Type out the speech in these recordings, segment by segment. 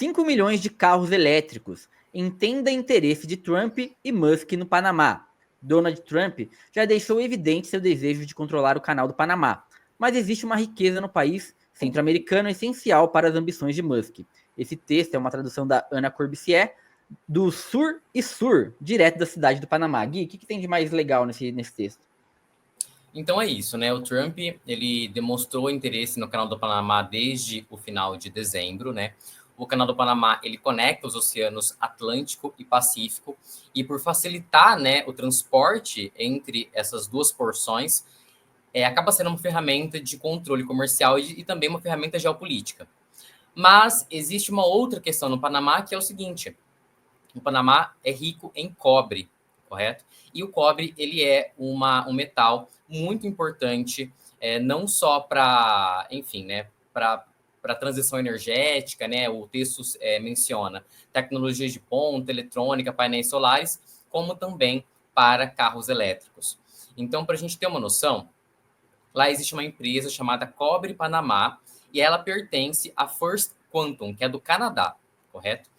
5 milhões de carros elétricos. Entenda interesse de Trump e Musk no Panamá. Donald Trump já deixou evidente seu desejo de controlar o canal do Panamá, mas existe uma riqueza no país centro-americano essencial para as ambições de Musk. Esse texto é uma tradução da Ana Corbusier, do Sur e Sur, direto da cidade do Panamá. Gui, o que tem de mais legal nesse texto? Então é isso, né? O Trump, ele demonstrou interesse no canal do Panamá desde o final de dezembro, né? O canal do Panamá, ele conecta os oceanos Atlântico e Pacífico, e por facilitar, né, o transporte entre essas duas porções, acaba sendo uma ferramenta de controle comercial e também uma ferramenta geopolítica. Mas existe uma outra questão no Panamá, que é o seguinte: o Panamá é rico em cobre, correto? E o cobre, ele é um metal muito importante, não só para, enfim, né, para a transição energética, né? O texto menciona tecnologias de ponta, eletrônica, painéis solares, como também para carros elétricos. Então, para a gente ter uma noção, lá existe uma empresa chamada Cobre Panamá e ela pertence à First Quantum, que é do Canadá, correto?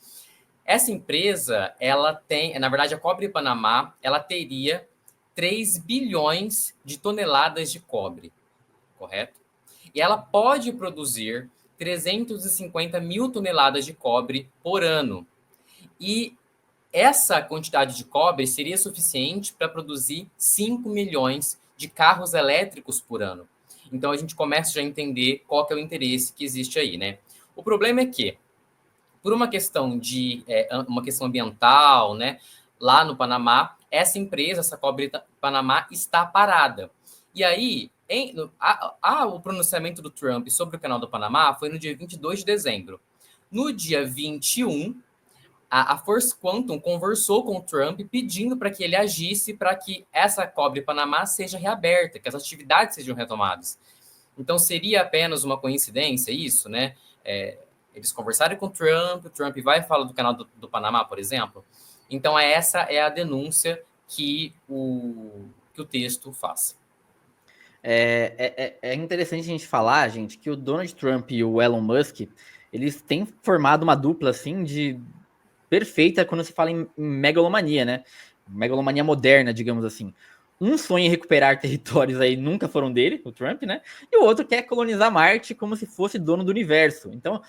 Essa empresa, ela tem, na verdade, a Cobre Panamá, ela teria 3 bilhões de toneladas de cobre, correto? E ela pode produzir 350 mil toneladas de cobre por ano. E essa quantidade de cobre seria suficiente para produzir 5 milhões de carros elétricos por ano. Então a gente começa já a entender qual que é o interesse que existe aí, né? O problema é que, por uma questão uma questão ambiental, né, lá no Panamá, essa empresa, essa Cobre Panamá, está parada. E aí, o pronunciamento do Trump sobre o canal do Panamá foi no dia 22 de dezembro. No dia 21, a First Quantum conversou com o Trump pedindo para que ele agisse para que essa Cobre Panamá seja reaberta, que as atividades sejam retomadas. Então, seria apenas uma coincidência isso, né? Eles conversaram com o Trump vai e fala do canal do Panamá, por exemplo. Então, essa é a denúncia que o texto faz. É interessante a gente falar, gente, que o Donald Trump e o Elon Musk, eles têm formado uma dupla, assim, de perfeita quando se fala em megalomania, né? Megalomania moderna, digamos assim. Um sonha em recuperar territórios aí, nunca foram dele, o Trump, né? E o outro quer colonizar Marte como se fosse dono do universo. Então,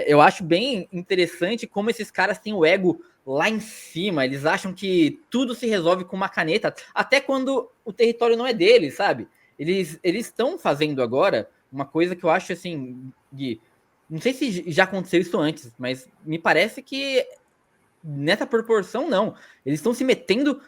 eu acho bem interessante como esses caras têm o ego lá em cima. Eles acham que tudo se resolve com uma caneta, até quando o território não é deles, sabe? Eles estão fazendo agora uma coisa que eu acho assim, Gui, não sei se já aconteceu isso antes, mas me parece que nessa proporção não. Eles estão se metendo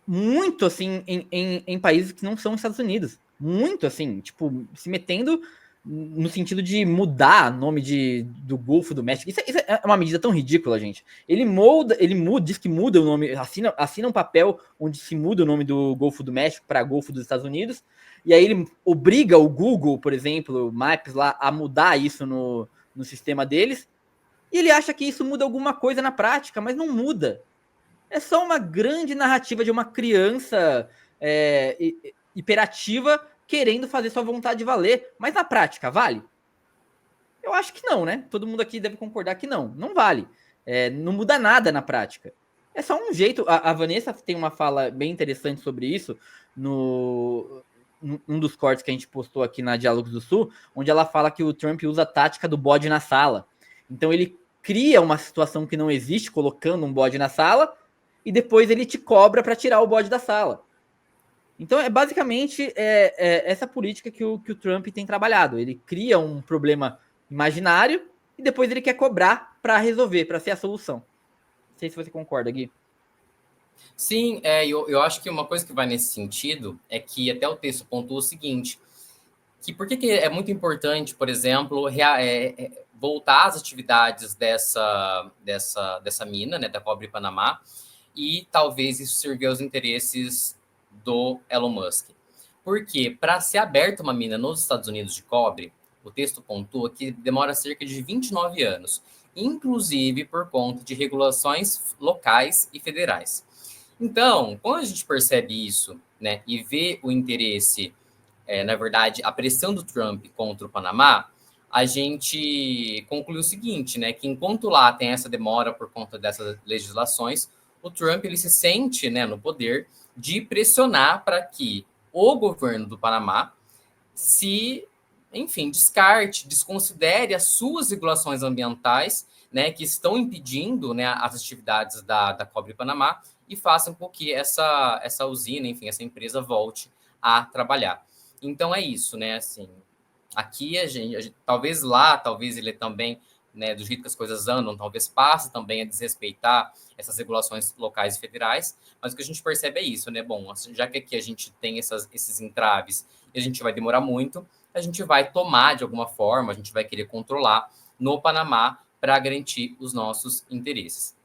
muito assim em países que não são Estados Unidos. Muito assim, tipo, se metendo no sentido de mudar o nome do Golfo do México. Isso é uma medida tão ridícula, gente. Ele muda, diz que muda o nome, assina um papel onde se muda o nome do Golfo do México para Golfo dos Estados Unidos, e aí ele obriga o Google, por exemplo, o Maps lá, a mudar isso no sistema deles, e ele acha que isso muda alguma coisa na prática, mas não muda. É só uma grande narrativa de uma criança hiperativa querendo fazer sua vontade valer. Mas na prática, vale? Eu acho que não, né? Todo mundo aqui deve concordar que não. Não vale. Não muda nada na prática. É só um jeito. A Vanessa tem uma fala bem interessante sobre isso num dos cortes que a gente postou aqui na Diálogos do Sul, onde ela fala que o Trump usa a tática do bode na sala. Então ele cria uma situação que não existe, colocando um bode na sala, e depois ele te cobra para tirar o bode da sala. Então é basicamente essa política que o Trump tem trabalhado. Ele cria um problema imaginário e depois ele quer cobrar para resolver, para ser a solução. Não sei se você concorda, Gui. Sim, eu acho que uma coisa que vai nesse sentido é que até o texto pontua o seguinte, que por que é muito importante, por exemplo, voltar às atividades dessa mina, né, da Cobre Panamá, e talvez isso servir aos interesses do Elon Musk. Porque para ser aberta uma mina nos Estados Unidos de cobre, o texto pontua que demora cerca de 29 anos, inclusive por conta de regulações locais e federais. Então, quando a gente percebe isso, né, e vê o interesse, na verdade, a pressão do Trump contra o Panamá, a gente concluiu o seguinte, né, que enquanto lá tem essa demora por conta dessas legislações, o Trump ele se sente, né, no poder de pressionar para que o governo do Panamá se, enfim, descarte, desconsidere as suas regulações ambientais, né, que estão impedindo, né, as atividades da Cobre Panamá e façam com que essa usina, enfim, essa empresa volte a trabalhar. Então é isso, né, assim, aqui a gente talvez lá, talvez ele também, né, do jeito que as coisas andam, talvez passe também a desrespeitar essas regulações locais e federais, mas o que a gente percebe é isso, né? Bom, já que aqui a gente tem esses entraves e a gente vai demorar muito, a gente vai tomar de alguma forma, a gente vai querer controlar no Panamá para garantir os nossos interesses.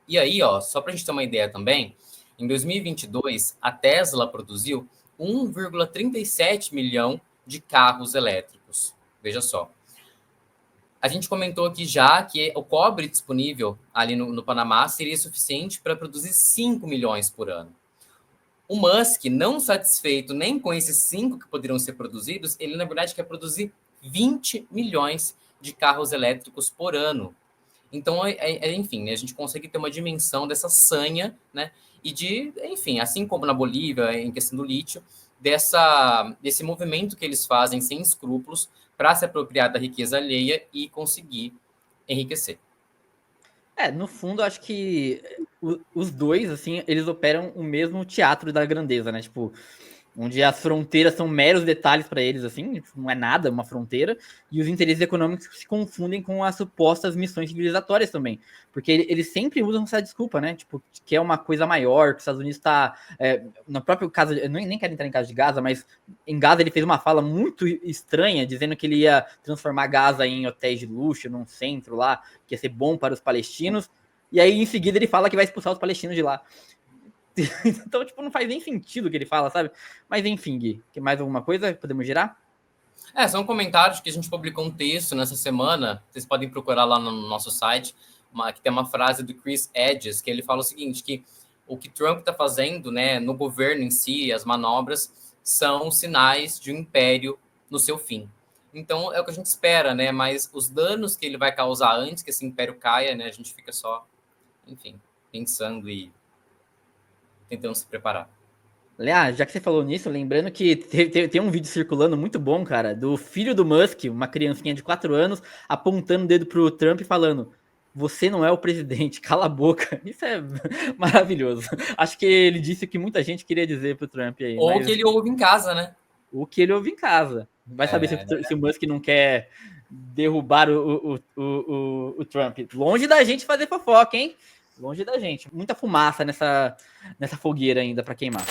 E aí, ó, só para a gente ter uma ideia também, em 2022, a Tesla produziu 1,37 milhão de carros elétricos. Veja só. A gente comentou aqui já que o cobre disponível ali no Panamá seria suficiente para produzir 5 milhões por ano. O Musk, não satisfeito nem com esses 5 que poderiam ser produzidos, ele, na verdade, quer produzir 20 milhões de carros elétricos por ano. Então, enfim, a gente consegue ter uma dimensão dessa sanha, né? E de, enfim, assim como na Bolívia, em questão do lítio, desse movimento que eles fazem sem escrúpulos para se apropriar da riqueza alheia e conseguir enriquecer. No fundo, acho que os dois, assim, eles operam o mesmo teatro da grandeza, né? Tipo, onde as fronteiras são meros detalhes para eles, assim, não é nada uma fronteira, e os interesses econômicos se confundem com as supostas missões civilizatórias também, porque eles sempre usam essa desculpa, né, tipo, que é uma coisa maior, que os Estados Unidos está, no próprio caso, eu nem quero entrar em caso de Gaza, mas em Gaza ele fez uma fala muito estranha, dizendo que ele ia transformar Gaza em hotéis de luxo, num centro lá, que ia ser bom para os palestinos, e aí em seguida ele fala que vai expulsar os palestinos de lá. Então, tipo, não faz nem sentido o que ele fala, sabe? Mas enfim, Gui, que mais alguma coisa? Podemos girar? São comentários que a gente publicou um texto nessa semana, vocês podem procurar lá no nosso site, que tem uma frase do Chris Edges, que ele fala o seguinte, que o que Trump está fazendo, né, no governo em si, as manobras, são sinais de um império no seu fim. Então, é o que a gente espera, né, mas os danos que ele vai causar antes que esse império caia, né, a gente fica só, enfim, pensando e tentando se preparar. Já que você falou nisso, lembrando que tem um vídeo circulando muito bom, cara, do filho do Musk, uma criancinha de 4 anos, apontando o dedo pro Trump e falando: você não é o presidente, cala a boca. Isso é maravilhoso. Acho que ele disse o que muita gente queria dizer pro Trump aí, Ou mas que ele ouve em casa, né? o que ele ouve em casa. Vai saber se o Musk não quer derrubar o Trump. Longe da gente fazer fofoca, hein? Longe da gente. Muita fumaça nessa fogueira ainda para queimar.